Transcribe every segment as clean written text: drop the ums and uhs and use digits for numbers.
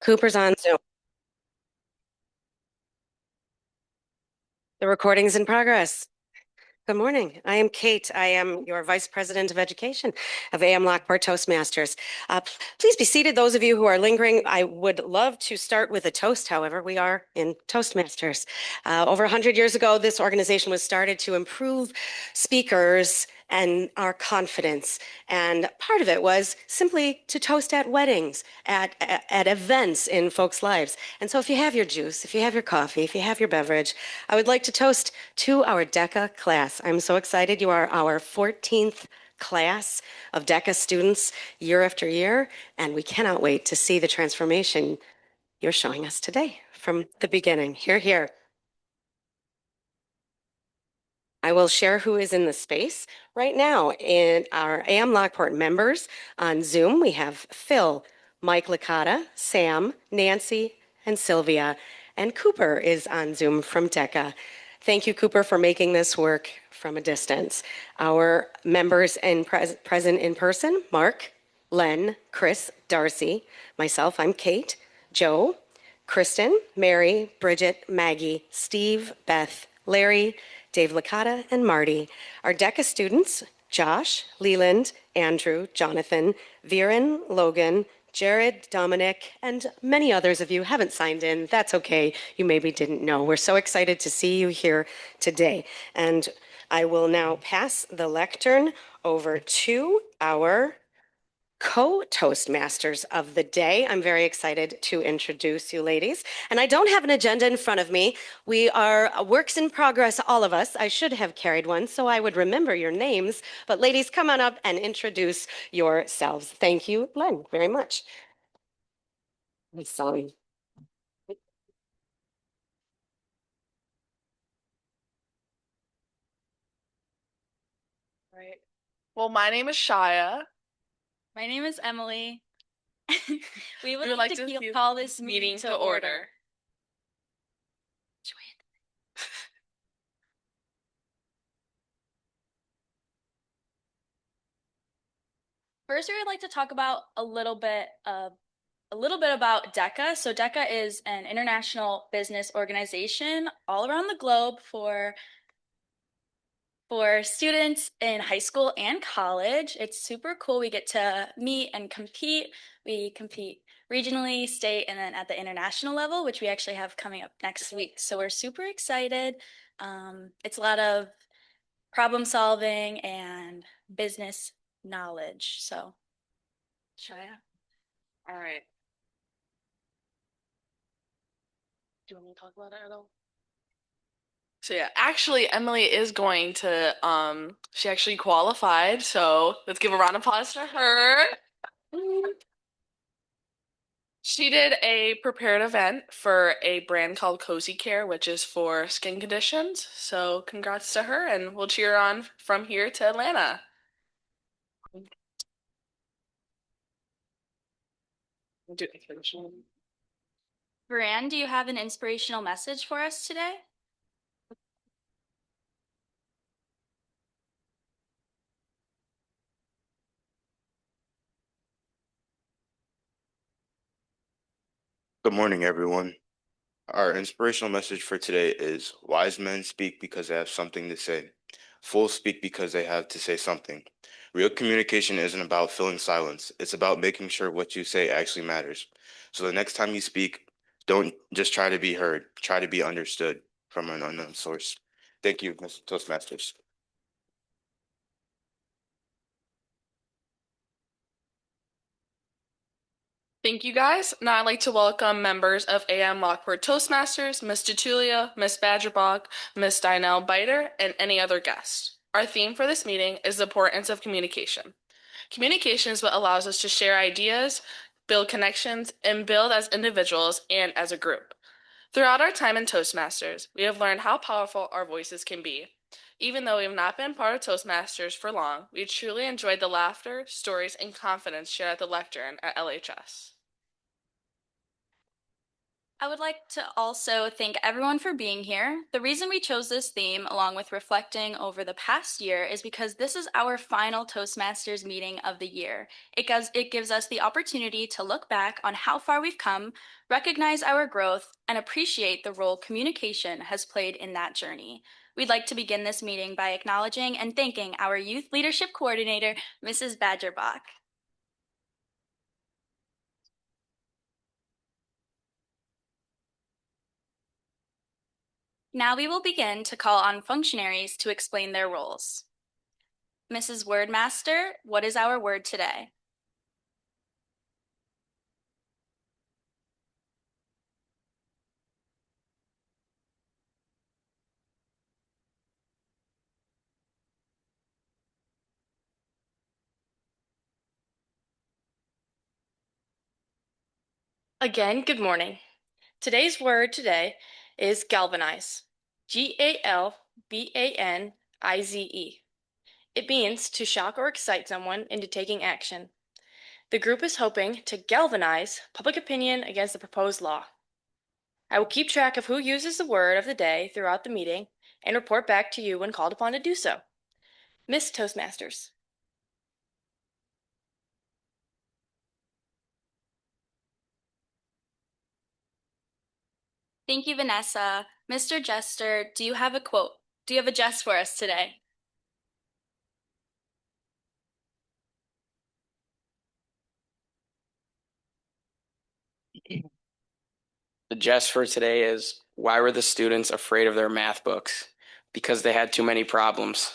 Cooper's on Zoom. The recording's in progress. Good morning. I am Kate. I am your Vice President of Education of AM Lockport Toastmasters. Please be seated, those of you who are lingering. I would love to start with a toast, however, we are in Toastmasters. Over 100 years ago, this organization was started to improve speakers and our confidence. And part of it was simply to toast at weddings, at events in folks' lives. And so if you have your juice, if you have your coffee, if you have your beverage, I would like to toast to our DECA class. I'm so excited. You are our 14th class of DECA students year after year, and we cannot wait to see the transformation you're showing us today from the beginning. Hear, hear. I will share who is in the space right now. In our AM Lockport members on Zoom, we have Phil, Mike Licata, Sam, Nancy, and Sylvia. And Cooper is on Zoom from DECA. Thank you, Cooper, for making this work from a distance. Our members present in person, Mark, Len, Chris, Darcy, myself, I'm Kate, Joe, Kristen, Mary, Bridget, Maggie, Steve, Beth, Larry, Dave Licata, and Marty. Our DECA students, Josh, Leland, Andrew, Jonathan, Viren, Logan, Jared, Dominic, and many others of you haven't signed in. That's okay. You maybe didn't know. We're so excited to see you here today. And I will now pass the lectern over to our co-Toastmasters of the day. I'm very excited to introduce you ladies. And I don't have an agenda in front of me. We are works in progress, all of us. I should have carried one so I would remember your names. But ladies, come on up and introduce yourselves. Thank you, Len, very much. Sorry. Right. Well, my name is Shaya. My name is Emily. We would like to call this meeting to order. First, we would like to talk about a little bit about DECA. So DECA is an international business organization all around the globe for students in high school and college. It's super cool. We get to meet and compete. We compete regionally, state, and then at the international level, which we actually have coming up next week. So we're super excited. It's a lot of problem solving and business knowledge. So, Shaya. All right. Do you want me to talk about it at all? So yeah, actually Emily is going to she actually qualified, so let's give a round of applause to her. She did a prepared event for a brand called Cozy Care, which is for skin conditions. So congrats to her, and we'll cheer on from here to Atlanta. Brianne, do you have an inspirational message for us today? Good morning, everyone. Our inspirational message for today is wise men speak because they have something to say. Fools speak because they have to say something. Real communication isn't about filling silence. It's about making sure what you say actually matters. So the next time you speak, don't just try to be heard. Try to be understood from an unknown source. Thank you, Mr. Toastmasters. Thank you guys. Now I'd like to welcome members of AM Lockport Toastmasters, Miss Tutulia, Miss Badgerbog, Miss Dinell Biter, and any other guest. Our theme for this meeting is the importance of communication. Communication is what allows us to share ideas, build connections, and build as individuals and as a group. Throughout our time in Toastmasters, we have learned how powerful our voices can be. Even though we have not been part of Toastmasters for long, we truly enjoyed the laughter, stories, and confidence shared at the lectern at LHS. I I would like to also thank everyone for being here. The reason we chose this theme, along with reflecting over the past year, is because this is our final Toastmasters meeting of the year. It gives us the opportunity to look back on how far we've come, recognize our growth, and appreciate the role communication has played in that journey. We'd like to begin this meeting by acknowledging and thanking our Youth Leadership Coordinator, Mrs. Badgerbach. Now we will begin to call on functionaries to explain their roles. Mrs. Wordmaster, what is our word today? Again, good morning. Today's word today is galvanize. Galvanize. It means to shock or excite someone into taking action. The group is hoping to galvanize public opinion against the proposed law. I will keep track of who uses the word of the day throughout the meeting and report back to you when called upon to do so. Miss Toastmasters. Thank you, Vanessa. Mr. Jester, do you have a quote? Do you have a jest for us today? The jest for today is, why were the students afraid of their math books? Because they had too many problems.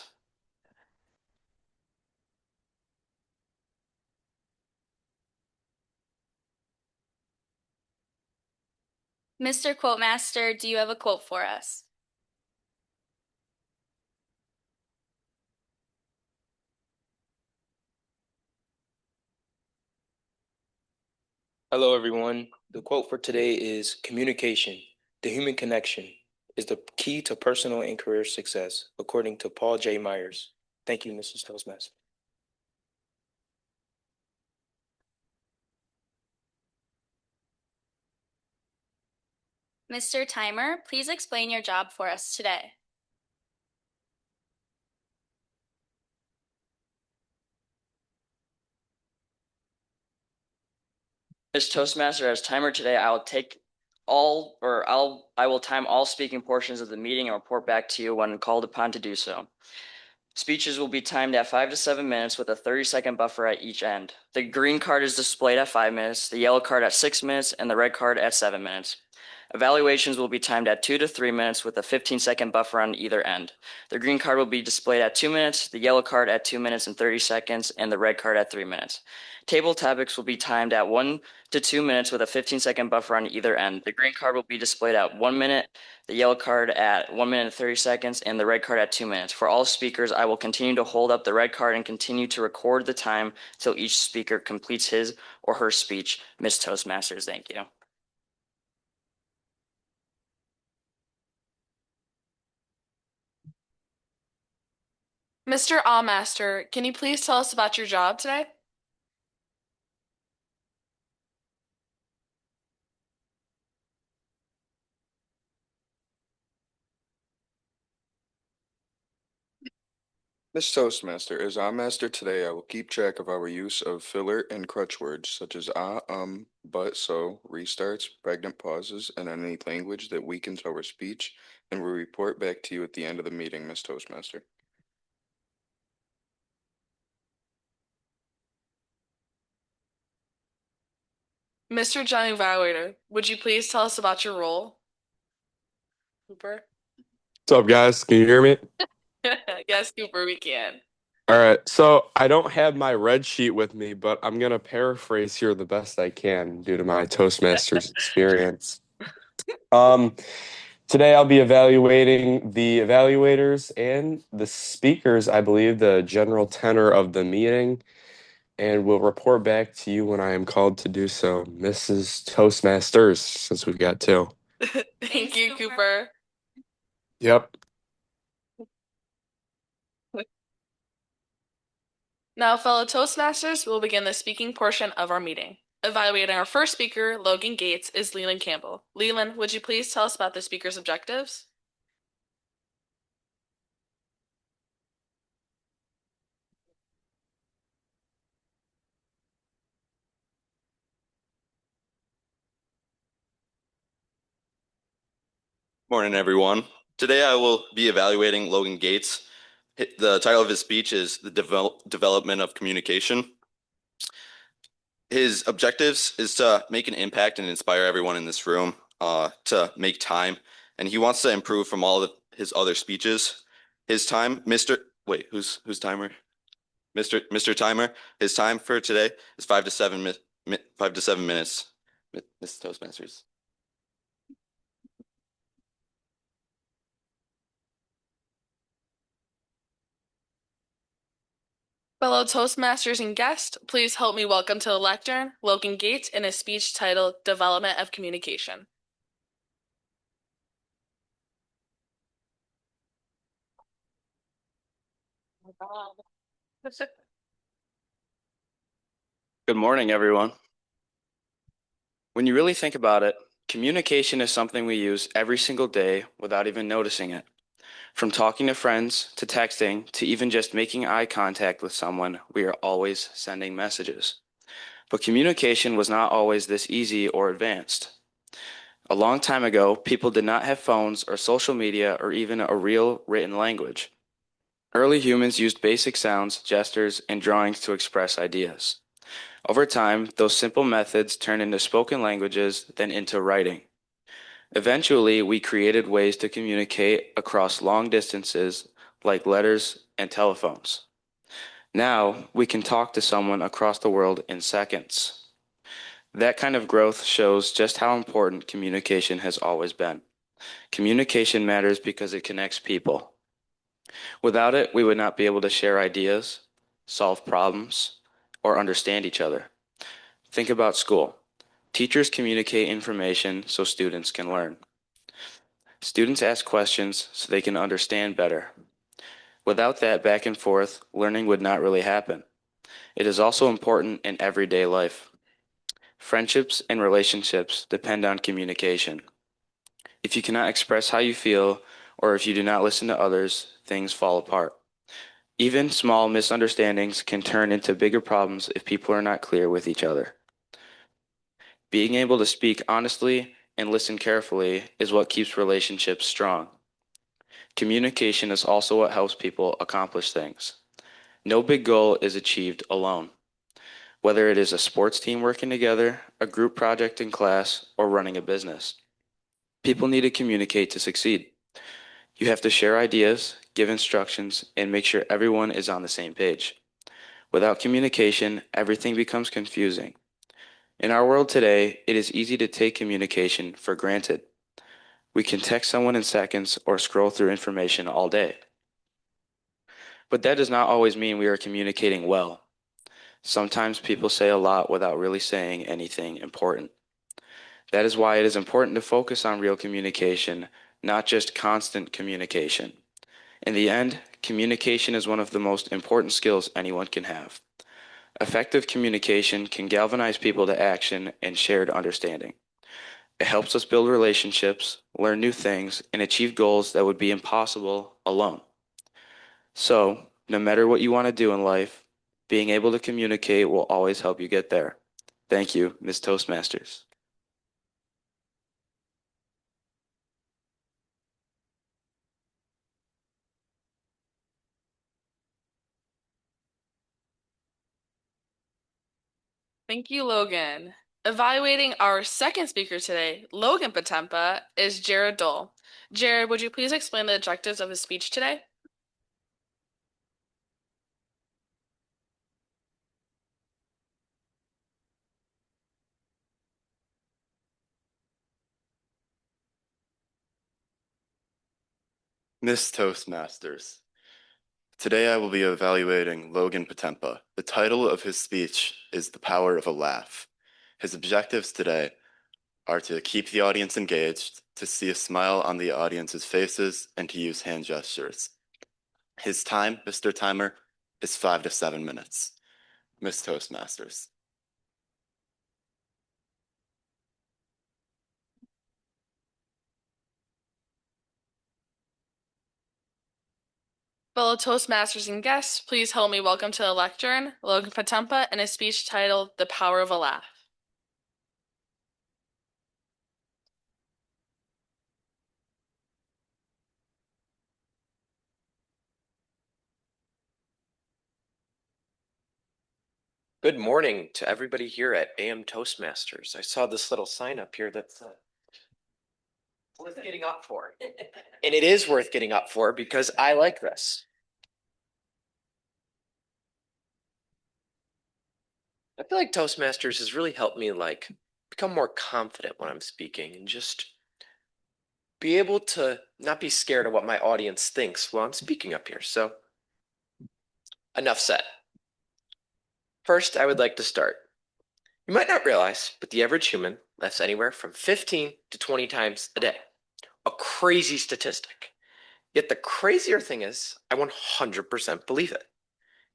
Mr. Quotemaster, do you have a quote for us? Hello, everyone. The quote for today is communication, the human connection, is the key to personal and career success, according to Paul J. Myers. Thank you, Mrs. Toastmaster. Mr. Timer, please explain your job for us today. As Toastmaster, as timer today, I will time all speaking portions of the meeting and report back to you when called upon to do so. Speeches will be timed at 5 to 7 minutes with a 30-second buffer at each end. The green card is displayed at 5 minutes, the yellow card at 6 minutes, and the red card at 7 minutes. Evaluations will be timed at 2 to 3 minutes with a 15-second buffer on either end. The green card will be displayed at 2 minutes, the yellow card at 2 minutes and 30 seconds, and the red card at 3 minutes. Table topics will be timed at 1 to 2 minutes with a 15-second buffer on either end. The green card will be displayed at 1 minute, the yellow card at 1 minute and 30 seconds, and the red card at 2 minutes. For all speakers, I will continue to hold up the red card and continue to record the time till each speaker completes his or her speech. Ms. Toastmasters, thank you. Mr. Master, can you please tell us about your job today? Miss Toastmaster, as our master today, I will keep track of our use of filler and crutch words such as but, so, restarts, pregnant pauses, and any language that weakens our speech, and will report back to you at the end of the meeting, Miss Toastmaster. Mr. Johnny Evaluator, would you please tell us about your role? Cooper? What's up, guys? Can you hear me? Yes, Cooper, we can. All right. So I don't have my red sheet with me, but I'm going to paraphrase here the best I can due to my Toastmasters experience. Today I'll be evaluating the evaluators and the speakers, I believe, the general tenor of the meeting, and will report back to you when I am called to do so. Mrs. Toastmasters, since we've got two. Thank you, Cooper. Yep. Now, fellow Toastmasters, we'll begin the speaking portion of our meeting. Evaluating our first speaker, Logan Gates, is Leland Campbell. Leland, would you please tell us about the speaker's objectives? Morning, everyone. Today I will be evaluating Logan Gates. The title of his speech is The Development of Communication. His objectives is to make an impact and inspire everyone in this room to make time. And he wants to improve from all of his other speeches. His time, who's timer? Mr. Timer, his time for today is 5 to 7 minutes. Miss Toastmasters. Fellow Toastmasters and guests, please help me welcome to the lectern Logan Gates in a speech titled Development of Communication. Good morning, everyone. When you really think about it, communication is something we use every single day without even noticing it. From talking to friends, to texting, to even just making eye contact with someone, we are always sending messages. But communication was not always this easy or advanced. A long time ago, people did not have phones or social media or even a real written language. Early humans used basic sounds, gestures, and drawings to express ideas. Over time, those simple methods turned into spoken languages, then into writing. Eventually, we created ways to communicate across long distances, like letters and telephones. Now, we can talk to someone across the world in seconds. That kind of growth shows just how important communication has always been. Communication matters because it connects people. Without it, we would not be able to share ideas, solve problems, or understand each other. Think about school. Teachers communicate information so students can learn. Students ask questions so they can understand better. Without that back and forth, learning would not really happen. It is also important in everyday life. Friendships and relationships depend on communication. If you cannot express how you feel, or if you do not listen to others, things fall apart. Even small misunderstandings can turn into bigger problems if people are not clear with each other. Being able to speak honestly and listen carefully is what keeps relationships strong. Communication is also what helps people accomplish things. No big goal is achieved alone. Whether it is a sports team working together, a group project in class, or running a business. People need to communicate to succeed. You have to share ideas, give instructions, and make sure everyone is on the same page. Without communication, everything becomes confusing. In our world today, it is easy to take communication for granted. We can text someone in seconds or scroll through information all day. But that does not always mean we are communicating well. Sometimes people say a lot without really saying anything important. That is why it is important to focus on real communication, not just constant communication. In the end, communication is one of the most important skills anyone can have. Effective communication can galvanize people to action and shared understanding. It helps us build relationships, learn new things, and achieve goals that would be impossible alone. So, no matter what you want to do in life, being able to communicate will always help you get there. Thank you, Ms. Toastmasters. Thank you, Logan. Evaluating our second speaker today, Logan Patempa, is Jared Dole. Jared, would you please explain the objectives of his speech today? Miss Toastmasters. Today I will be evaluating Logan Patempa. The title of his speech is The Power of a Laugh. His objectives today are to keep the audience engaged, to see a smile on the audience's faces, and to use hand gestures. His time, Mr. Timer, is 5 to 7 minutes. Miss Toastmasters. Fellow Toastmasters and guests, please help me welcome to the lectern Logan Patempa in a speech titled The Power of a Laugh. Good morning to everybody here at AM Toastmasters. I saw this little sign up here that's worth getting up for. And it is worth getting up for because I like this. I feel like Toastmasters has really helped me become more confident when I'm speaking and just be able to not be scared of what my audience thinks while I'm speaking up here. So enough said. First, I would like to start. You might not realize, but the average human laughs anywhere from 15 to 20 times a day. A crazy statistic. Yet the crazier thing is, I 100% believe it.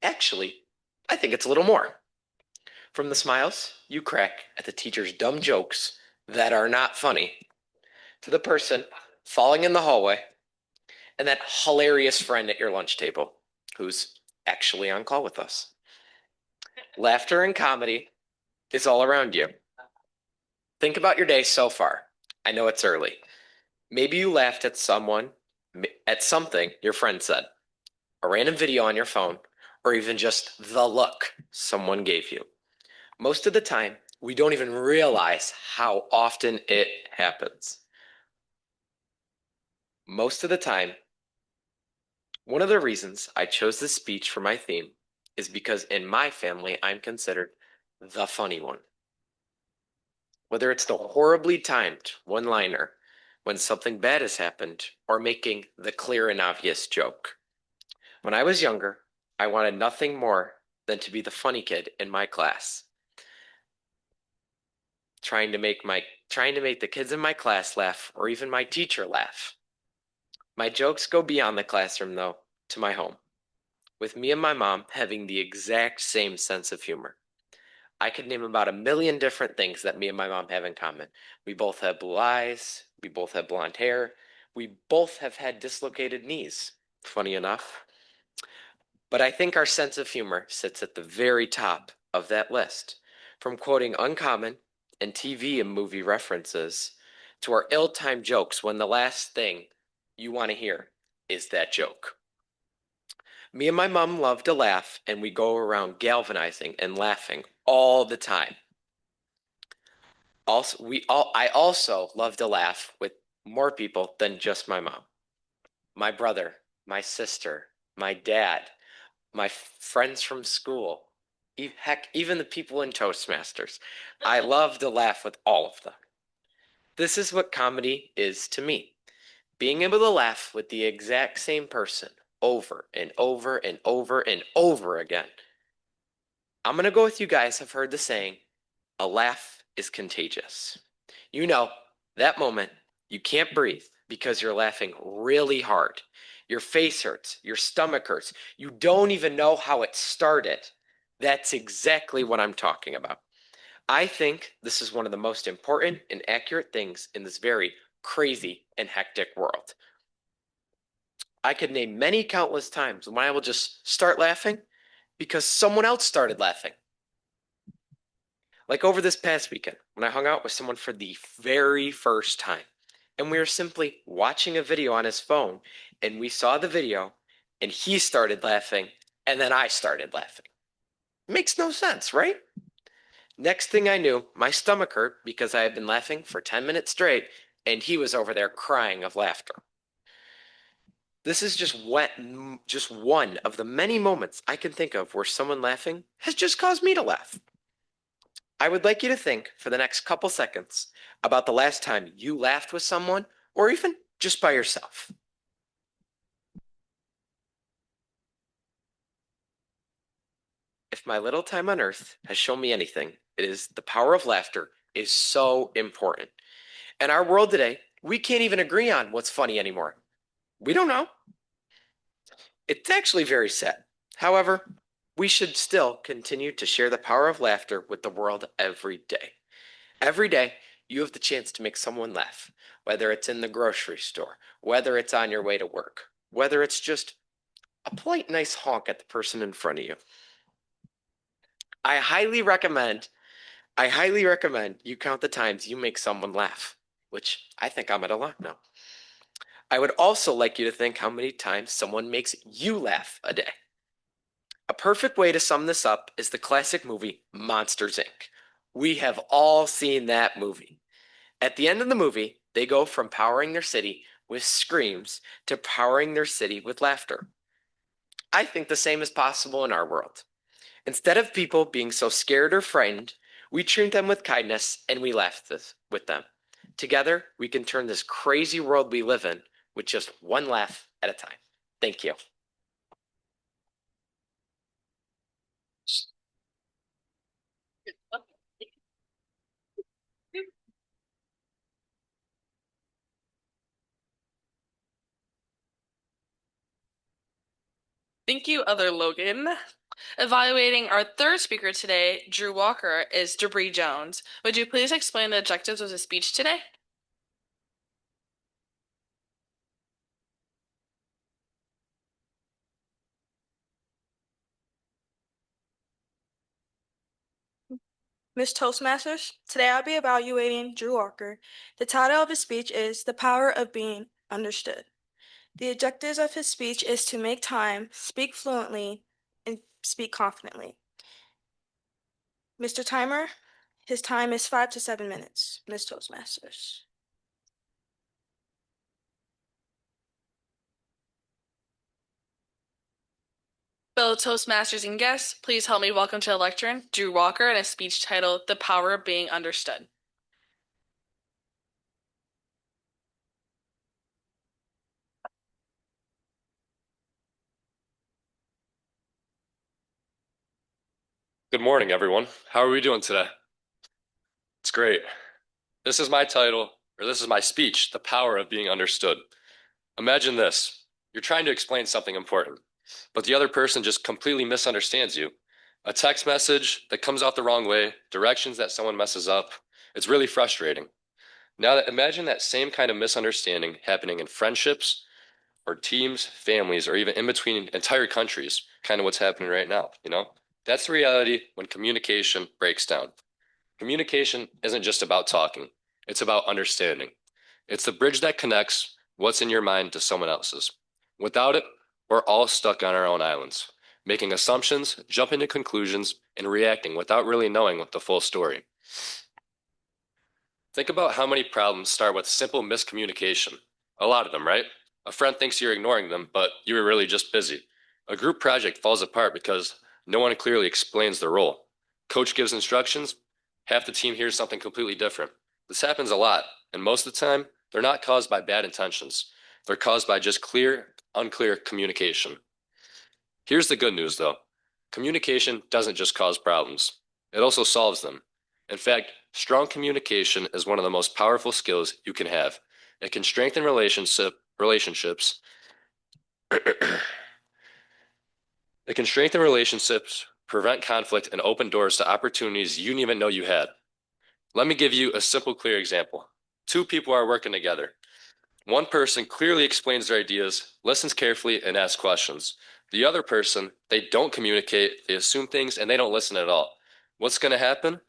Actually, I think it's a little more. From the smiles you crack at the teacher's dumb jokes that are not funny, to the person falling in the hallway, and that hilarious friend at your lunch table who's actually on call with us. Laughter and comedy is all around you. Think about your day so far. I know it's early. Maybe you laughed at something your friend said, a random video on your phone, or even just the look someone gave you. Most of the time, we don't even realize how often it happens. Most of the time, one of the reasons I chose this speech for my theme is because in my family, I'm considered the funny one. Whether it's the horribly timed one-liner when something bad has happened, or making the clear and obvious joke. When I was younger, I wanted nothing more than to be the funny kid in my class. Trying to make the kids in my class laugh, or even my teacher laugh. My jokes go beyond the classroom, though, to my home, with me and my mom having the exact same sense of humor. I could name about 1,000,000 different things that me and my mom have in common. We both have blue eyes, we both have blonde hair, we both have had dislocated knees, funny enough. But I think our sense of humor sits at the very top of that list, from quoting uncommon and TV and movie references to our ill-timed jokes when the last thing you want to hear is that joke. Me and my mom love to laugh, and we go around galvanizing and laughing all the time. I also love to laugh with more people than just my mom. My brother, my sister, my dad, my friends from school, heck, even the people in Toastmasters. I love to laugh with all of them. This is what comedy is to me. Being able to laugh with the exact same person over and over and over and over again. I'm going to go with you guys have heard the saying, a laugh is contagious. You know, that moment, you can't breathe because you're laughing really hard. Your face hurts, your stomach hurts. You don't even know how it started. That's exactly what I'm talking about. I think this is one of the most important and accurate things in this very crazy and hectic world. I could name many countless times when I will just start laughing because someone else started laughing. Like over this past weekend, when I hung out with someone for the very first time, and we were simply watching a video on his phone, and we saw the video, and he started laughing, and then I started laughing. It makes no sense, right? Next thing I knew, my stomach hurt because I had been laughing for 10 minutes straight, and he was over there crying of laughter. This is just one of the many moments I can think of where someone laughing has just caused me to laugh. I would like you to think for the next couple seconds about the last time you laughed with someone, or even just by yourself. If my little time on earth has shown me anything, it is the power of laughter is so important. In our world today, we can't even agree on what's funny anymore. We don't know. It's actually very sad. However, we should still continue to share the power of laughter with the world every day. Every day, you have the chance to make someone laugh, whether it's in the grocery store, whether it's on your way to work, whether it's just a polite, nice honk at the person in front of you. I highly recommend you count the times you make someone laugh, which I think I'm at a lot now. I would also like you to think how many times someone makes you laugh a day. A perfect way to sum this up is the classic movie Monsters, Inc. We have all seen that movie. At the end of the movie, they go from powering their city with screams to powering their city with laughter. I think the same is possible in our world. Instead of people being so scared or frightened, we treat them with kindness and we laugh with them. Together, we can turn this crazy world we live in with just one laugh at a time. Thank you. Thank you, other Logan. Evaluating our third speaker today, Drew Walker, is Debris Jones. Would you please explain the objectives of his speech today? Miss Toastmasters, today I'll be evaluating Drew Walker. The title of his speech is The Power of Being Understood. The objectives of his speech is to make time, speak fluently, and speak confidently. Mr. Timer, his time is 5 to 7 minutes. Miss Toastmasters. Fellow Toastmasters and guests, please help me welcome to the lectern Drew Walker and a speech titled The Power of Being Understood. Good morning, everyone. How are we doing today? It's great. This is my title, or this is my speech, The Power of Being Understood. Imagine this. You're trying to explain something important, but the other person just completely misunderstands you. A text message that comes out the wrong way, directions that someone messes up. It's really frustrating. Now, imagine that same kind of misunderstanding happening in friendships or teams, families, or even in between entire countries, kind of what's happening right now, you know? That's the reality when communication breaks down. Communication isn't just about talking, it's about understanding. It's the bridge that connects what's in your mind to someone else's. Without it, we're all stuck on our own islands, making assumptions, jumping to conclusions, and reacting without really knowing what the full story. Think about how many problems start with simple miscommunication. A lot of them, right? A friend thinks you're ignoring them, but you were really just busy. A group project falls apart because no one clearly explains the role. Coach gives instructions, half the team hears something completely different. This happens a lot, and most of the time, they're not caused by bad intentions. They're caused by just unclear communication. Here's the good news, though. Communication doesn't just cause problems. It also solves them. In fact, strong communication is one of the most powerful skills you can have. It can strengthen relationships. It can strengthen relationships, prevent conflict, and open doors to opportunities you didn't even know you had. Let me give you a simple, clear example. Two people are working together. One person clearly explains their ideas, listens carefully, and asks questions. The other person, they don't communicate, they assume things, and they don't listen at all. What's going to happen?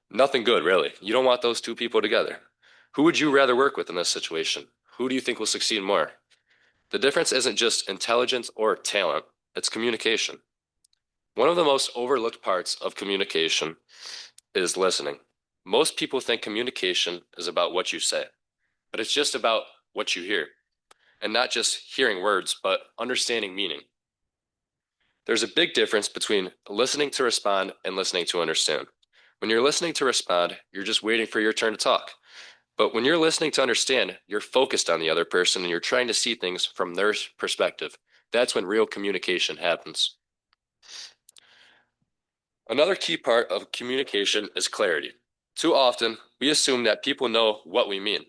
Nothing good, really. You don't want those two people together. Who would you rather work with in this situation? Who do you think will succeed more? The difference isn't just intelligence or talent, it's communication. One of the most overlooked parts of communication is listening. Most people think communication is about what you say, but it's just about what you hear. And not just hearing words, but understanding meaning. There's a big difference between listening to respond and listening to understand. When you're listening to respond, you're just waiting for your turn to talk. But when you're listening to understand, you're focused on the other person and you're trying to see things from their perspective. That's when real communication happens. Another key part of communication is clarity. Too often, we assume that people know what we mean.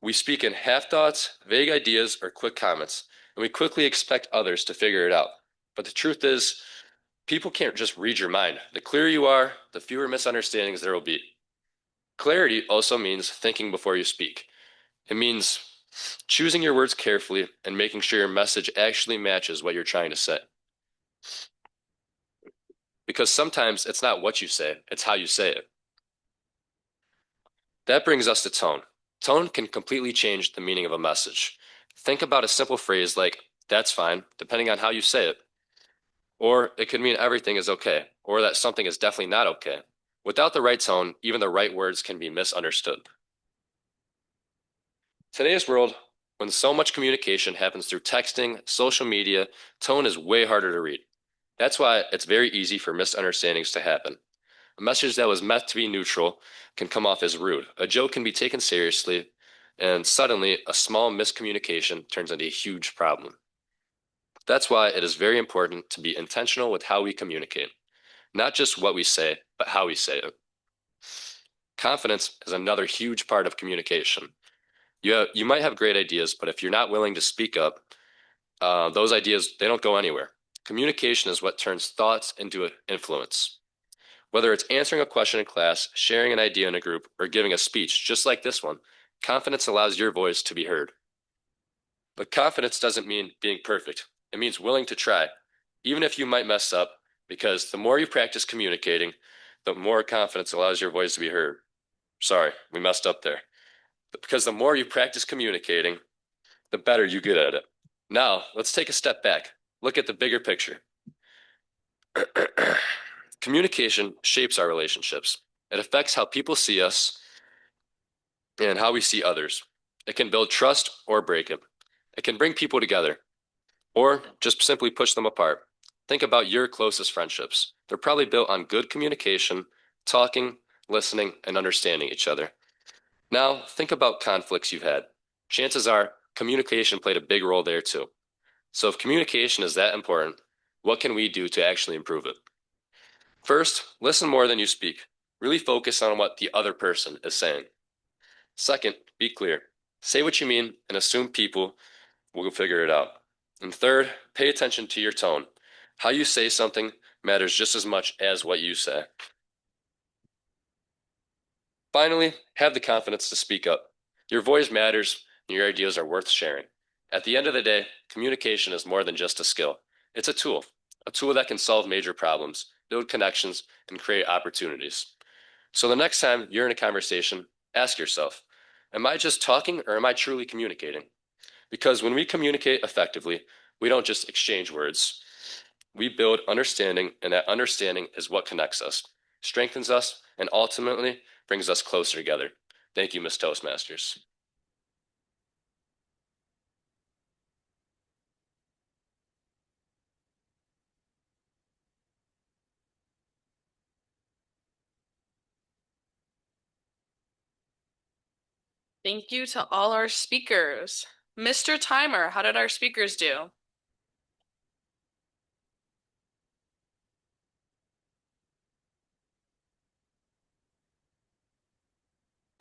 We speak in half thoughts, vague ideas, or quick comments, and we quickly expect others to figure it out. But the truth is, people can't just read your mind. The clearer you are, the fewer misunderstandings there will be. Clarity also means thinking before you speak. It means choosing your words carefully and making sure your message actually matches what you're trying to say. Because sometimes it's not what you say, it's how you say it. That brings us to tone. Tone can completely change the meaning of a message. Think about a simple phrase like, that's fine, depending on how you say it. Or it could mean everything is okay, or that something is definitely not okay. Without the right tone, even the right words can be misunderstood. Today's world, when so much communication happens through texting, social media, tone is way harder to read. That's why it's very easy for misunderstandings to happen. A message that was meant to be neutral can come off as rude. A joke can be taken seriously, and suddenly a small miscommunication turns into a huge problem. That's why it is very important to be intentional with how we communicate. Not just what we say, but how we say it. Confidence is another huge part of communication. You might have great ideas, but if you're not willing to speak up, those ideas, they don't go anywhere. Communication is what turns thoughts into influence. Whether it's answering a question in class, sharing an idea in a group, or giving a speech just like this one, confidence allows your voice to be heard. But confidence doesn't mean being perfect. It means willing to try, even if you might mess up, because the more you practice communicating, the more confidence allows your voice to be heard. Sorry, we messed up there. But because the more you practice communicating, the better you get at it. Now, let's take a step back. Look at the bigger picture. Communication shapes our relationships. It affects how people see us and how we see others. It can build trust or break it. It can bring people together or just simply push them apart. Think about your closest friendships. They're probably built on good communication, talking, listening, and understanding each other. Now, think about conflicts you've had. Chances are communication played a big role there too. So if communication is that important, what can we do to actually improve it? First, listen more than you speak. Really focus on what the other person is saying. Second, be clear. Say what you mean and assume people will figure it out. And third, pay attention to your tone. How you say something matters just as much as what you say. Finally, have the confidence to speak up. Your voice matters and your ideas are worth sharing. At the end of the day, communication is more than just a skill. It's a tool that can solve major problems, build connections, and create opportunities. So the next time you're in a conversation, ask yourself, am I just talking or am I truly communicating? Because when we communicate effectively, we don't just exchange words. We build understanding, and that understanding is what connects us, strengthens us, and ultimately brings us closer together. Thank you, Ms. Toastmasters. Thank you to all our speakers. Mr. Timer, how did our speakers do?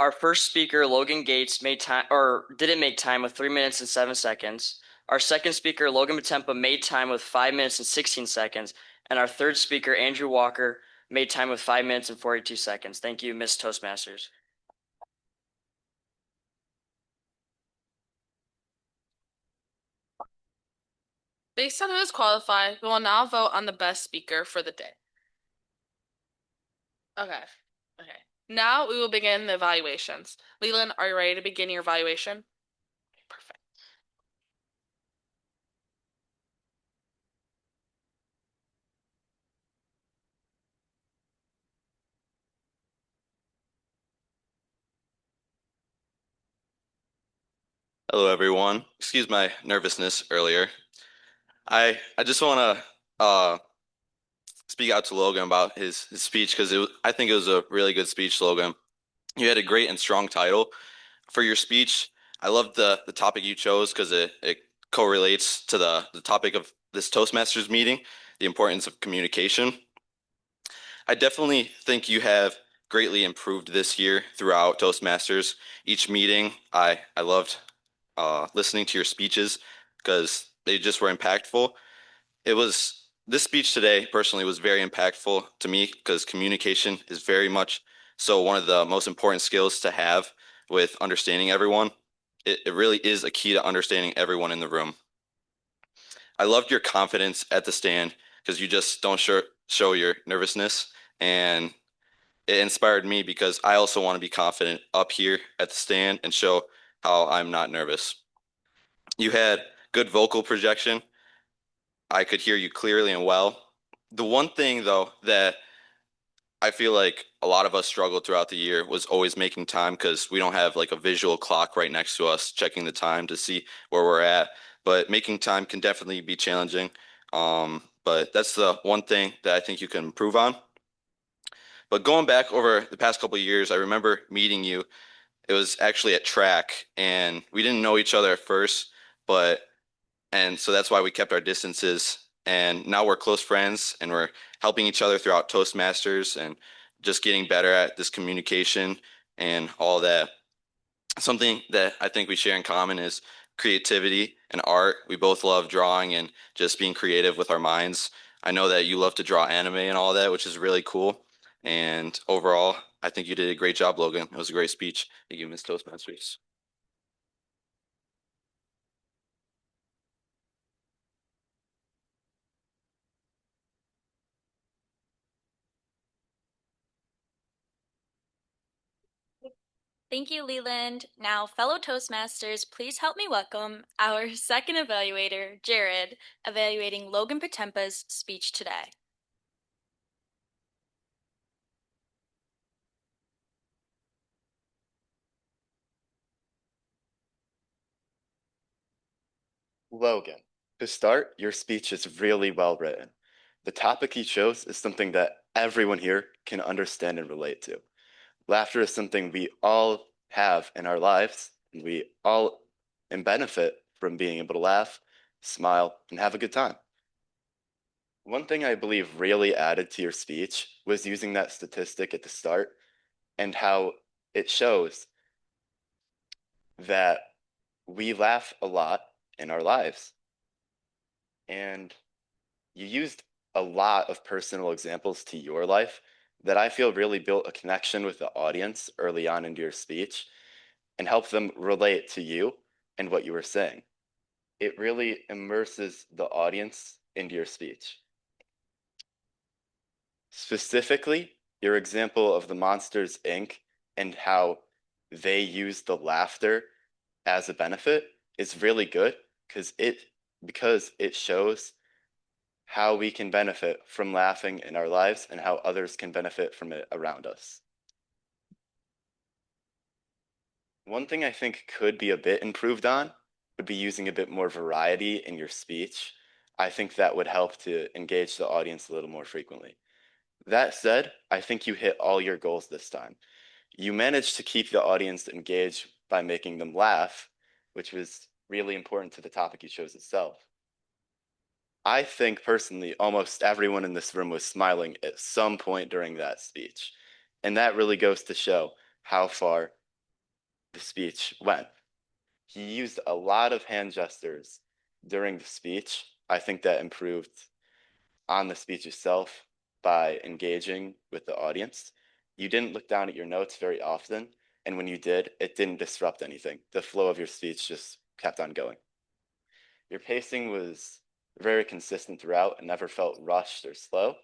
Our first speaker, Logan Gates, didn't make time with 3 minutes and 7 seconds. Our second speaker, Logan Matempa, made time with 5 minutes and 16 seconds. And our third speaker, Andrew Walker, made time with 5 minutes and 42 seconds. Thank you, Ms. Toastmasters. Based on who is qualified, we will now vote on the best speaker for the day. Okay. Now we will begin the evaluations. Leland, are you ready to begin your evaluation? Perfect. Hello, everyone. Excuse my nervousness earlier. I just want to speak out to Logan about his speech because I think it was a really good speech, Logan. You had a great and strong title for your speech. I loved the topic you chose because it correlates to the topic of this Toastmasters meeting, the importance of communication. I definitely think you have greatly improved this year throughout Toastmasters. Each meeting, I loved listening to your speeches because they just were impactful. This speech today personally was very impactful to me because communication is very much so one of the most important skills to have with understanding everyone. It really is a key to understanding everyone in the room. I loved your confidence at the stand because you just don't show your nervousness, and it inspired me because I also want to be confident up here at the stand and show how I'm not nervous. You had good vocal projection. I could hear you clearly and well. The one thing though that I feel like a lot of us struggled throughout the year was always making time because we don't have like a visual clock right next to us checking the time to see where we're at. But making time can definitely be challenging. But that's the one thing that I think you can improve on. But going back over the past couple of years, I remember meeting you. It was actually at track, and we didn't know each other at first, but and so that's why we kept our distances. And now we're close friends, and we're helping each other throughout Toastmasters and just getting better at this communication and all that. Something that I think we share in common is creativity and art. We both love drawing and just being creative with our minds. I know that you love to draw anime and all that, which is really cool. And overall, I think you did a great job, Logan. It was a great speech. Thank you, Ms. Toastmasters. Thank you, Leland. Now, fellow Toastmasters, please help me welcome our second evaluator, Jared, evaluating Logan Patempa's speech today. Logan, to start, your speech is really well written. The topic you chose is something that everyone here can understand and relate to. Laughter is something we all have in our lives, and we all benefit from being able to laugh, smile, and have a good time. One thing I believe really added to your speech was using that statistic at the start and how it shows that we laugh a lot in our lives. And you used a lot of personal examples to your life that I feel really built a connection with the audience early on into your speech and helped them relate to you and what you were saying. It really immerses the audience into your speech. Specifically, your example of the Monsters Inc. and how they use the laughter as a benefit is really good because it shows how we can benefit from laughing in our lives and how others can benefit from it around us. One thing I think could be a bit improved on would be using a bit more variety in your speech. I think that would help to engage the audience a little more frequently. That said, I think you hit all your goals this time. You managed to keep the audience engaged by making them laugh, which was really important to the topic you chose itself. I think personally, almost everyone in this room was smiling at some point during that speech. And that really goes to show how far the speech went. He used a lot of hand gestures during the speech. I think that improved on the speech itself by engaging with the audience. You didn't look down at your notes very often. And when you did, it didn't disrupt anything. The flow of your speech just kept on going. Your pacing was very consistent throughout and never felt rushed or slow.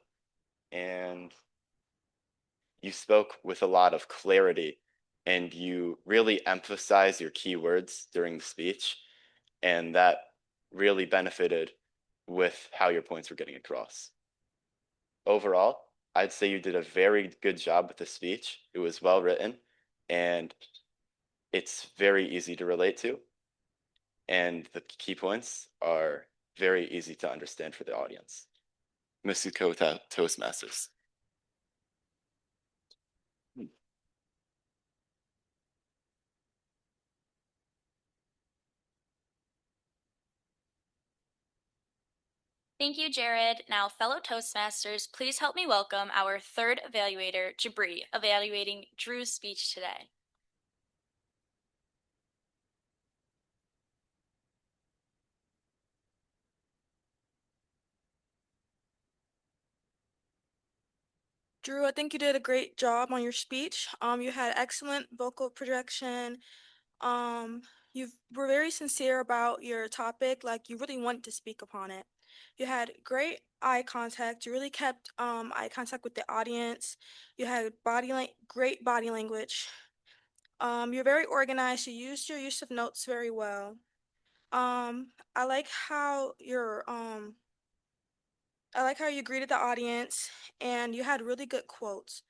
And you spoke with a lot of clarity and you really emphasize your keywords during the speech. And that really benefited with how your points were getting across. Overall, I'd say you did a very good job with the speech. It was well written and it's very easy to relate to. And the key points are very easy to understand for the audience. Mr. Toastmasters. Thank you, Jared. Now, fellow Toastmasters, please help me welcome our third evaluator, Jabri, evaluating Drew's speech today. Drew, I think you did a great job on your speech. You had excellent vocal projection. You were very sincere about your topic, like you really wanted to speak upon it. You had great eye contact. You really kept eye contact with the audience. You had great body language. You're very organized. You used your use of notes very well. I like how I like how you greeted the audience and you had really good quotes.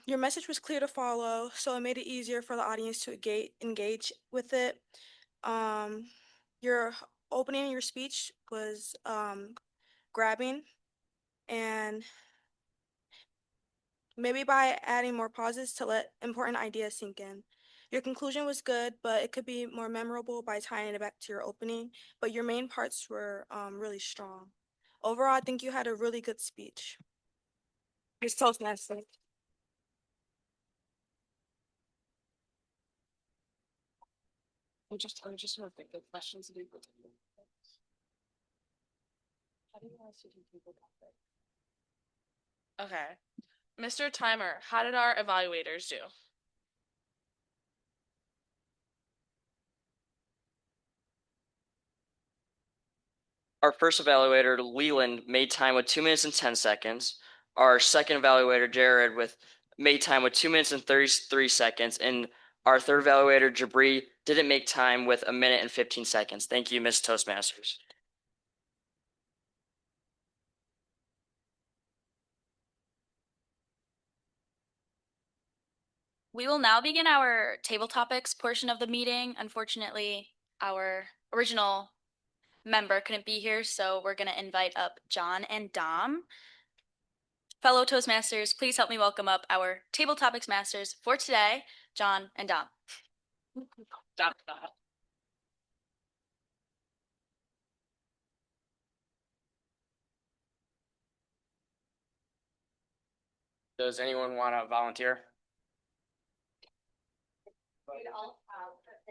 Your message was clear to follow, so it made it easier for the audience to engage with it. Um, your opening your speech was grabbing, and maybe by adding more pauses to let important ideas sink in. Your conclusion was good, but it could be more memorable by tying it back to your opening. But your main parts were really strong. Overall, I think you had a really good speech. Ms. Toastmaster. I'm just trying to think of questions to do. How do you want us to do people Okay. Mr. Timer, how did our evaluators do? Our first evaluator, Leland, made time with 2 minutes and 10 seconds. Our second evaluator, Jared, made time with 2 minutes and 33 seconds. And our third evaluator, Jabri, didn't make time with 1 minute and 15 seconds. Thank you, Miss Toastmasters. We will now begin our table topics portion of the meeting. Unfortunately, our original member couldn't be here, so we're going to invite up John and Dom. Fellow Toastmasters, please help me welcome up our table topics masters for today, John and Dom. Does anyone want to volunteer?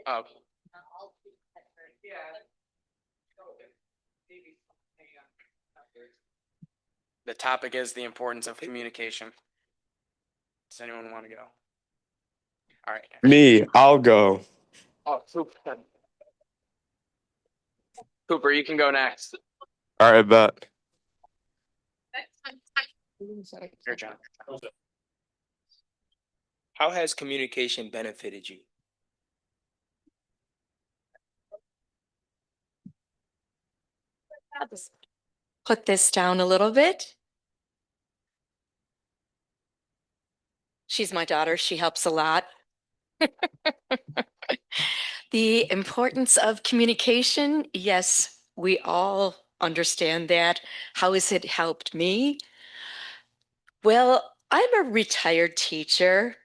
Oh. The topic is the importance of communication. Does anyone want to go? All right. Me, I'll go. Oh, Cooper, you can go next. All right, bet. Here, John. How has communication benefited you? I'll just put this down a little bit. She's my daughter. She helps a lot. The importance of communication, yes, we all understand that. How has it helped me? Well, I'm a retired teacher,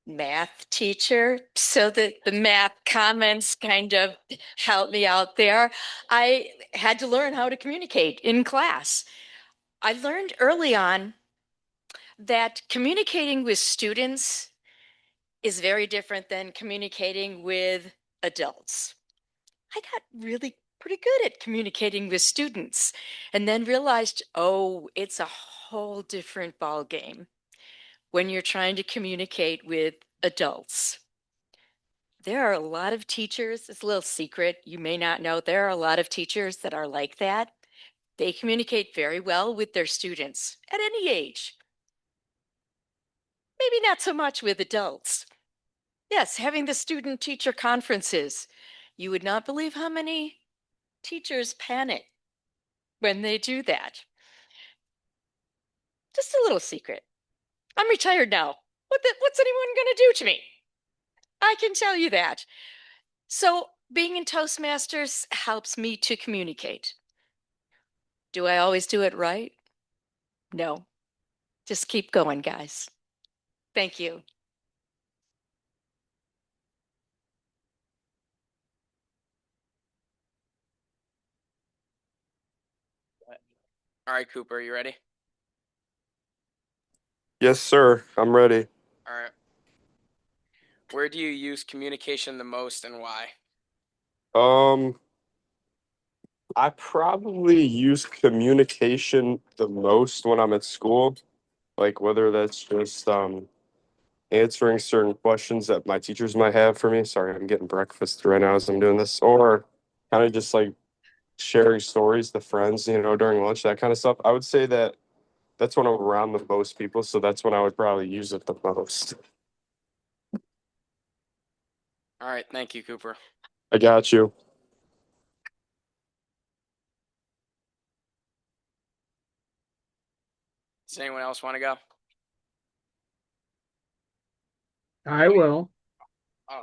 math teacher, so the math comments kind of helped me out there. I had to learn how to communicate in class. I learned early on that communicating with students is very different than communicating with adults. I got really pretty good at communicating with students and then realized, oh, it's a whole different ball game when you're trying to communicate with adults. There are a lot of teachers, it's a little secret, you may not know, there are a lot of teachers that are like that. They communicate very well with their students at any age. Maybe not so much with adults. Yes, having the student teacher conferences. You would not believe how many teachers panic when they do that. Just a little secret. I'm retired now. What's anyone going to do to me? I can tell you that. So being in Toastmasters helps me to communicate. Do I always do it right? No. Just keep going, guys. Thank you. All right, Cooper, you ready? Yes, sir. I'm ready. All right. Where do you use communication the most and why? Um, I probably use communication the most when I'm at school, like whether that's just answering certain questions that my teachers might have for me. Sorry, I'm getting breakfast right now as I'm doing this, or kind of just like sharing stories to friends, during lunch, that kind of stuff. I would say that that's when I'm around the most people, so that's when I would probably use it the most. All right, thank you, Cooper. I got you. Does anyone else want to go? I will. Oh.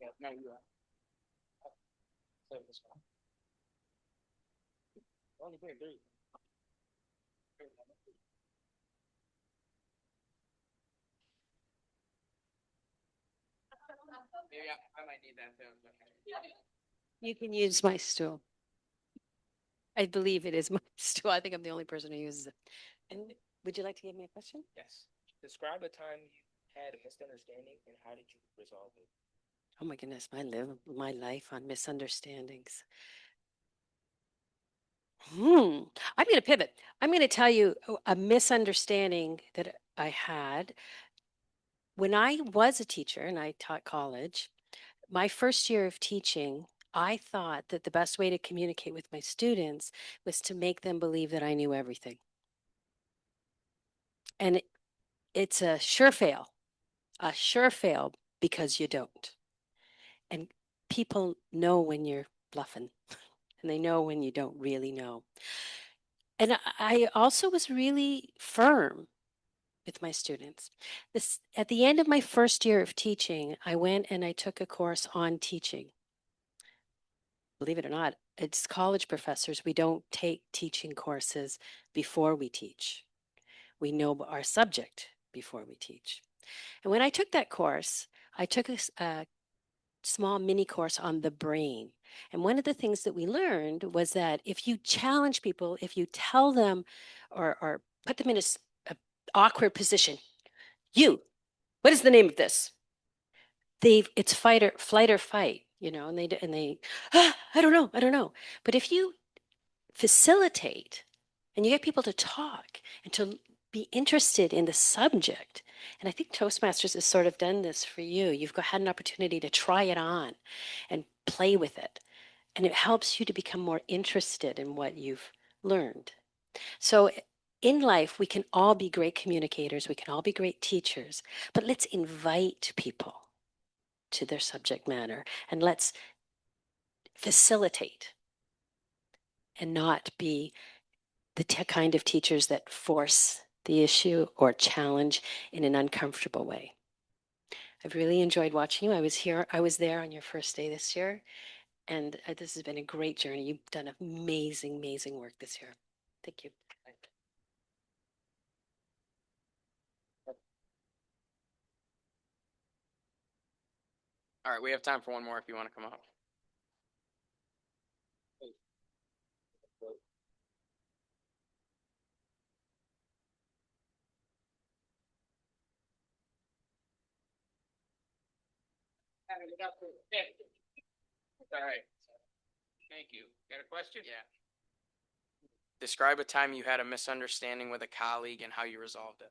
Yeah, no, you are. Maybe I might need that too. You can use my stool. I believe it is my stool. I think I'm the only person who uses it. And would you like to give me a question? Yes. Describe a time you had a misunderstanding and how did you resolve it? Oh my goodness, my life on misunderstandings. I'm going to pivot. I'm going to tell you a misunderstanding that I had when I was a teacher and I taught college. My first year of teaching, I thought that the best way to communicate with my students was to make them believe that I knew everything. And it's a sure fail because you don't. And people know when you're bluffing and they know when you don't really know. And I also was really firm with my students. At the end of my first year of teaching, I went and I took a course on teaching. Believe it or not, it's college professors. We don't take teaching courses before we teach. We know our subject before we teach. And when I took that course, I took a small mini course on the brain. And one of the things that we learned was that if you challenge people, if you tell them or put them in a awkward position, what is the name of this? It's flight or fight, and they, I don't know. But if you facilitate and you get people to talk and to be interested in the subject, and I think Toastmasters has sort of done this for you. You've had an opportunity to try it on and play with it, and it helps you to become more interested in what you've learned. So in life, we can all be great communicators, we can all be great teachers, but let's invite people to their subject matter and let's facilitate and not be the kind of teachers that force the issue or challenge in an uncomfortable way. I've really enjoyed watching you. I was there on your first day this year, and this has been a great journey. You've done amazing, amazing work this year. Thank you. All right, we have time for one more if you want to come up. All right. Thank you. Got a question? Yeah. Describe a time you had a misunderstanding with a colleague and how you resolved it.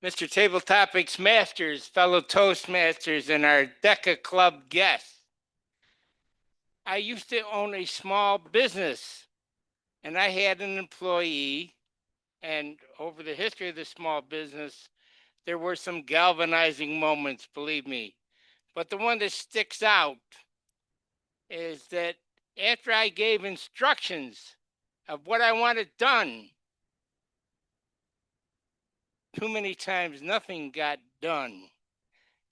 Mr. Table Topics Masters, fellow Toastmasters, and our DECA Club guests. I used to own a small business, and I had an employee, and over the history of the small business, there were some galvanizing moments, believe me. But the one that sticks out is that after I gave instructions of what I wanted done, too many times nothing got done.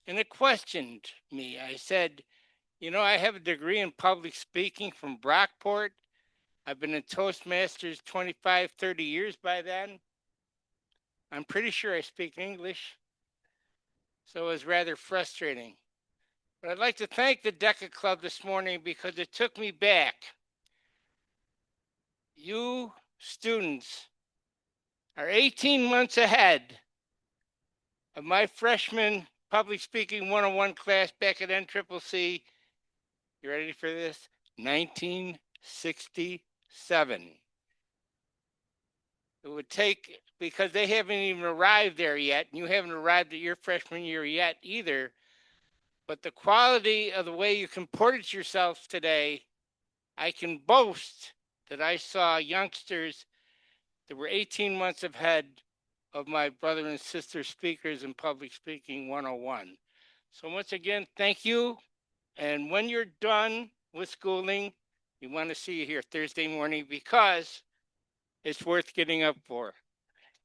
And it questioned me. I said, I have a degree in public speaking from Lockport. I've been in Toastmasters 25, 30 years by then. I'm pretty sure I speak English. So it was rather frustrating. But I'd like to thank the DECA Club this morning because it took me back. You students are 18 months ahead of my freshman public speaking 101 class back at NCCC You ready for this? 1967. It would take, because they haven't even arrived there yet, and you haven't arrived at your freshman year yet either. But the quality of the way you comported yourself today, I can boast that I saw youngsters that were 18 months ahead of my brother and sister speakers in Public Speaking 101. So once again, thank you. And when you're done with schooling, we want to see you here Thursday morning because it's worth getting up for.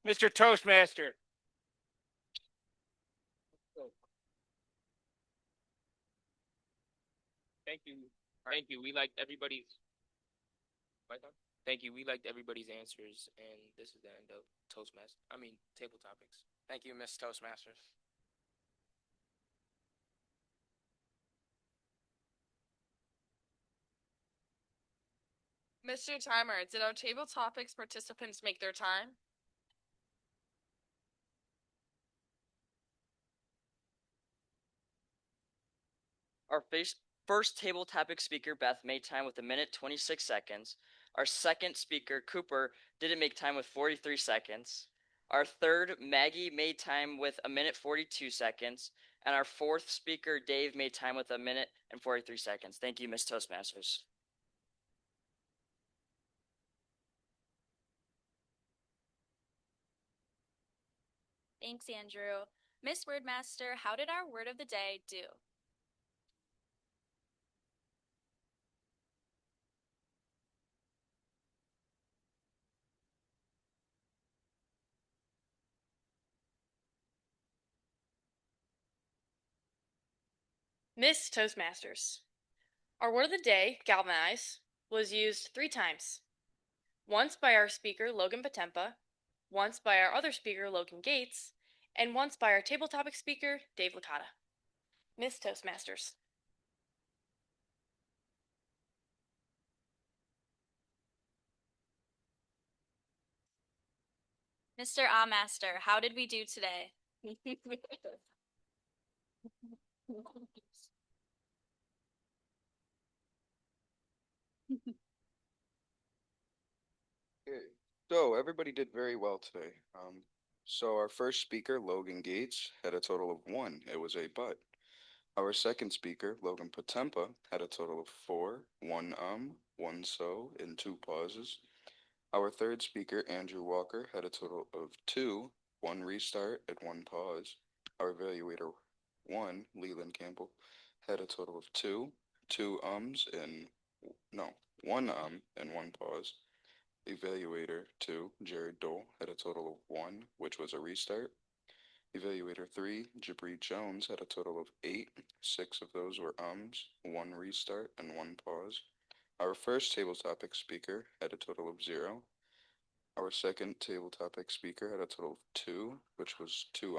Mr. Toastmaster. Thank you. Thank you. We liked everybody's. Thank you. We liked everybody's answers, and this is the end of table topics. Thank you, Miss Toastmasters. Mr. Timer, did our table topics participants make their time? Our first table topic speaker, Beth, made time with 1 minute 26 seconds. Our second speaker, Cooper, didn't make time with 43 seconds. Our third, Maggie, made time with 1 minute 42 seconds. And our fourth speaker, Dave, made time with 1 minute 43 seconds. Thank you, Miss Toastmasters. Thanks, Andrew. Miss Wordmaster, how did our word of the day do? Miss Toastmasters. Our word of the day, galvanize, was used 3 times. Once by our speaker, Logan Patempa, once by our other speaker, Logan Gates, and once by our table topic speaker, Dave Licata. Miss Toastmasters. Mr. Master, how did we do today? Okay, so everybody did very well today. So our first speaker, Logan Gates, had a total of 1. It was a but. Our second speaker, Logan Patempa, had a total of 4, 1 1 so, and 2 pauses. Our third speaker, Andrew Walker, had a total of 2, 1 restart and 1 pause. Our evaluator 1, Leland Campbell, had a total of 2, 2 and no, 1 and 1 pause. Evaluator 2, Jared Dole, had a total of 1, which was a restart. Evaluator 3, Jabri Jones, had a total of 8. 6 of those were 1 restart, and 1 pause. Our first table topic speaker had a total of 0. Our second table topic speaker had a total of 2, which was 2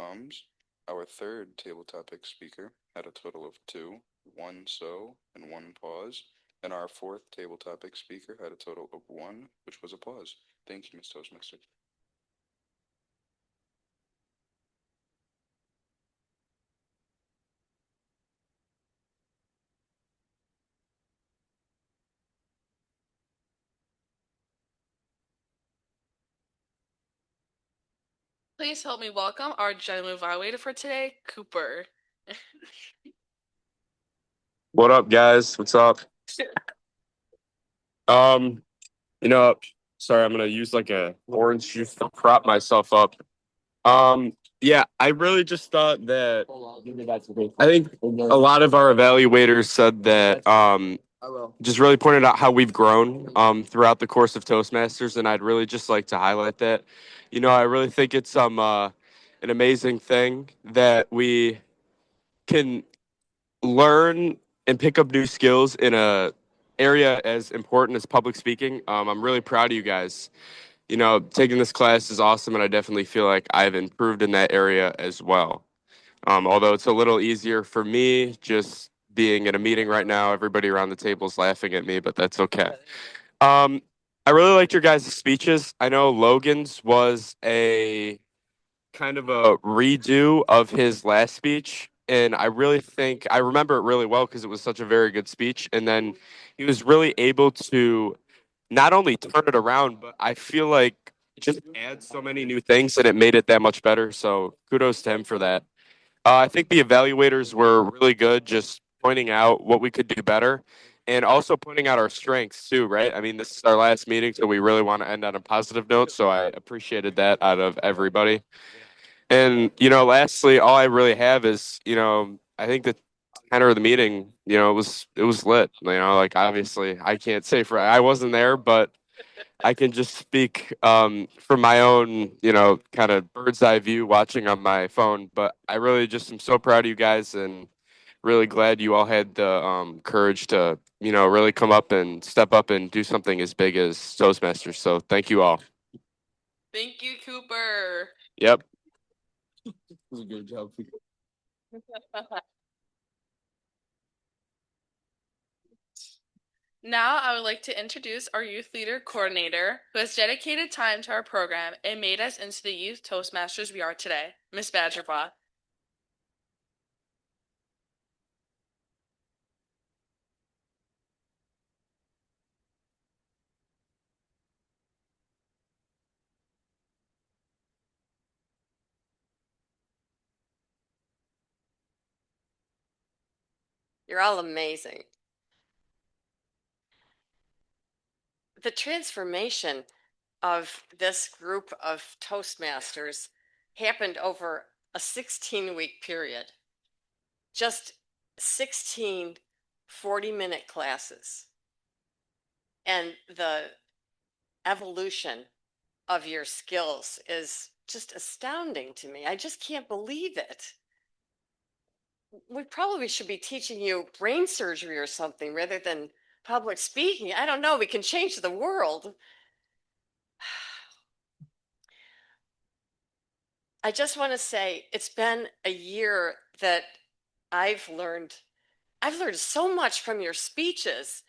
Our third table topic speaker had a total of 2, 1 so, and 1 pause. And our fourth table topic speaker had a total of 1, which was a pause. Thank you, Ms. Toastmaster. Please help me welcome our general evaluator for today, Cooper. What up, guys? What's up? Um, you know, sorry, I'm gonna use like a orange juice to prop myself up. Yeah, I really just thought that I think a lot of our evaluators said that just really pointed out how we've grown throughout the course of Toastmasters, and I'd really just like to highlight that. I really think it's an amazing thing that we can learn and pick up new skills in a area as important as public speaking. I'm really proud of you guys. Taking this class is awesome, and I definitely feel like I've improved in that area as well. Although it's a little easier for me just being in a meeting right now, everybody around the table is laughing at me, but that's okay. Um, I really liked your guys' speeches. I know Logan's was a kind of a redo of his last speech. And I really think I remember it really well because it was such a very good speech. And then he was really able to not only turn it around, but I feel like just add so many new things and it made it that much better. So kudos to him for that. I think the evaluators were really good, just pointing out what we could do better and also pointing out our strengths too, right? I mean, this is our last meeting, so we really want to end on a positive note. So I appreciated that out of everybody. And, lastly, all I really have is, I think the tenor of the meeting, it was lit. Like obviously I can't say I wasn't there, but I can just speak from my own, kind of bird's eye view watching on my phone. But I really just am so proud of you guys and really glad you all had the courage to, really come up and step up and do something as big as Toastmasters. So thank you all. Thank you, Cooper. Yep. That was a good job. Now I would like to introduce our youth leader coordinator who has dedicated time to our program and made us into the youth Toastmasters we are today, Miss Badgerbaugh. You're all amazing. The transformation of this group of Toastmasters happened over a 16-week period. Just 16 40-minute classes. And the evolution of your skills is just astounding to me. I just can't believe it. We probably should be teaching you brain surgery or something rather than public speaking. I don't know. We can change the world. I just want to say it's been a year that I've learned so much from your speeches.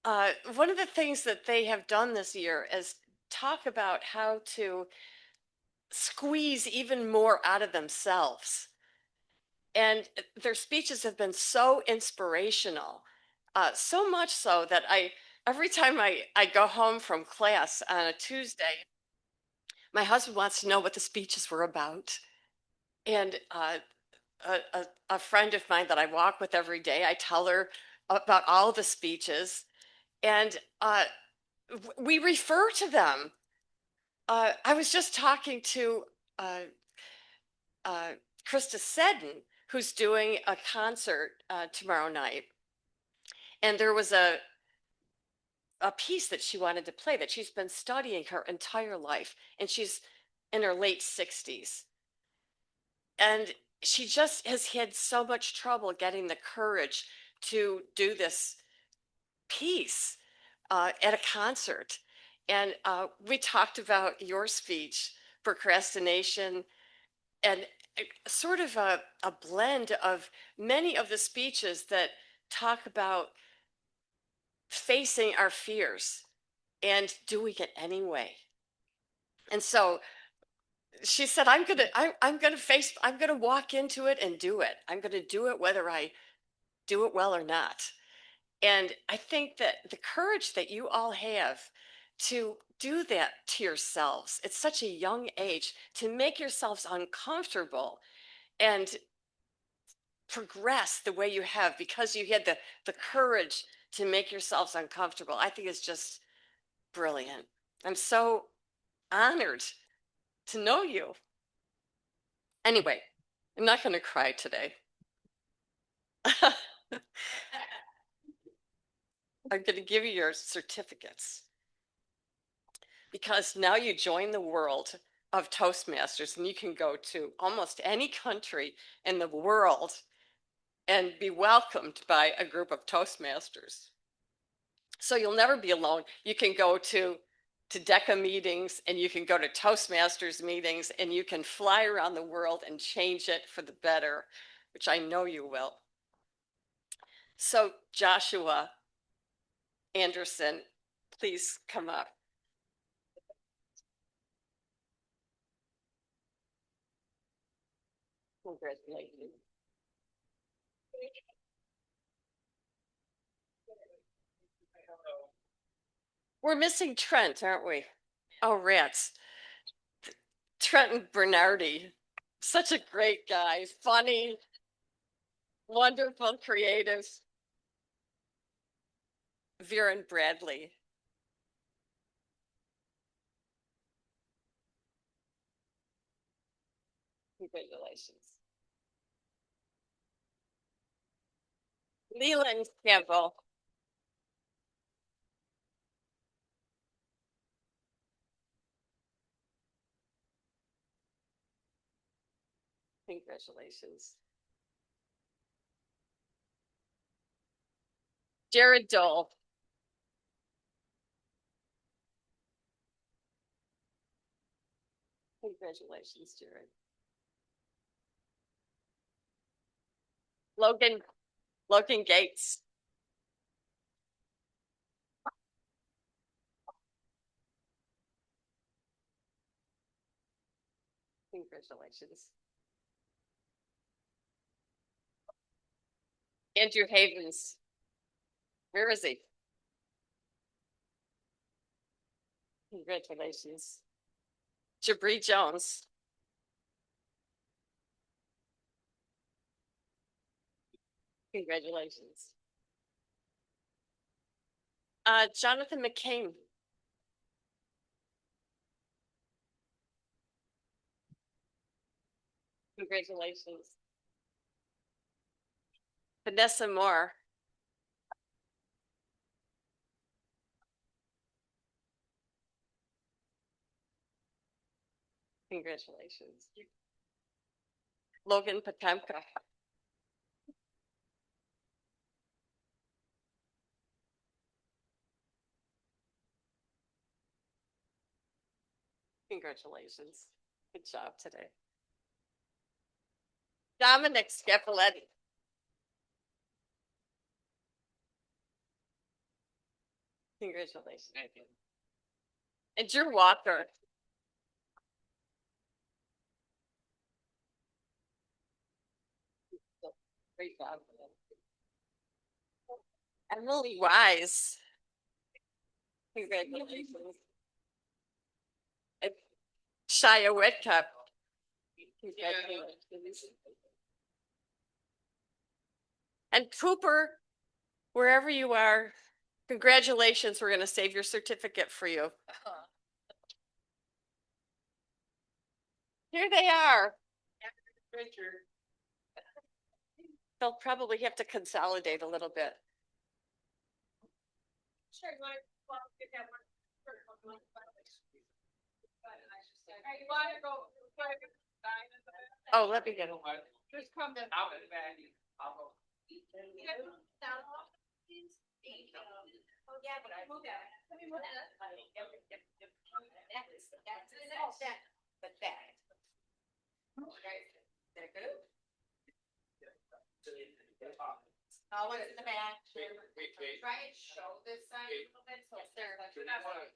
One of the things that they have done this year is talk about how to squeeze even more out of themselves. And their speeches have been so inspirational, so much so that every time I go home from class on a Tuesday, my husband wants to know what the speeches were about. And a friend of mine that I walk with every day, I tell her about all the speeches, and we refer to them. I was just talking to Krista Seddon, who's doing a concert tomorrow night, and there was a piece that she wanted to play that she's been studying her entire life, and she's in her late 60s. And she just has had so much trouble getting the courage to do this piece at a concert. And we talked about your speech, procrastination, and sort of a blend of many of the speeches that talk about facing our fears and doing it anyway. And so she said, I'm gonna walk into it and do it. I'm gonna do it whether I do it well or not. And I think that the courage that you all have to do that to yourselves at such a young age, to make yourselves uncomfortable and progress the way you have because you had the courage to make yourselves uncomfortable, I think is just brilliant. I'm so honored to know you. Anyway, I'm not going to cry today. I'm going to give you your certificates because now you join the world of Toastmasters and you can go to almost any country in the world and be welcomed by a group of Toastmasters. So you'll never be alone. You can go to DECA meetings and you can go to Toastmasters meetings and you can fly around the world and change it for the better, which I know you will. So Joshua Anderson, please come up. Congratulations. We're missing Trent, aren't we? Oh, rats. Trent Bernardi. Such a great guy. Funny, wonderful, creative. Viren Bradley. Congratulations. Leland Campbell. Congratulations. Jared Dole. Congratulations, Jared. Logan Gates. Congratulations. Andrew Havens. Where is he? Congratulations. Jabri Jones. Congratulations. Jonathan McCain. Congratulations. Vanessa Moore. Congratulations. Logan Potemka. Congratulations. Good job today. Dominic Scapoletti. Congratulations. And Drew Walker. Great job. Emily Wise. Congratulations. And Shia Whitcup. Congratulations. And Cooper, wherever you are, congratulations. We're going to save your certificate for you. Here they are. They'll probably have to consolidate a little bit. Sure. Oh, let me get it. Just come out of the bag. I'll go. Oh, yeah, but I moved that. Let me move that. But that. Okay. Is that good? Oh, what's in the bag? Try and show this side a little bit. So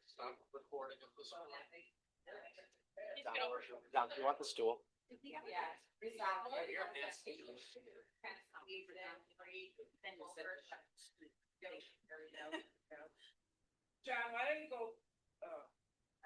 stop recording of this one. Doc, do you want the stool? Yeah. John, why don't you go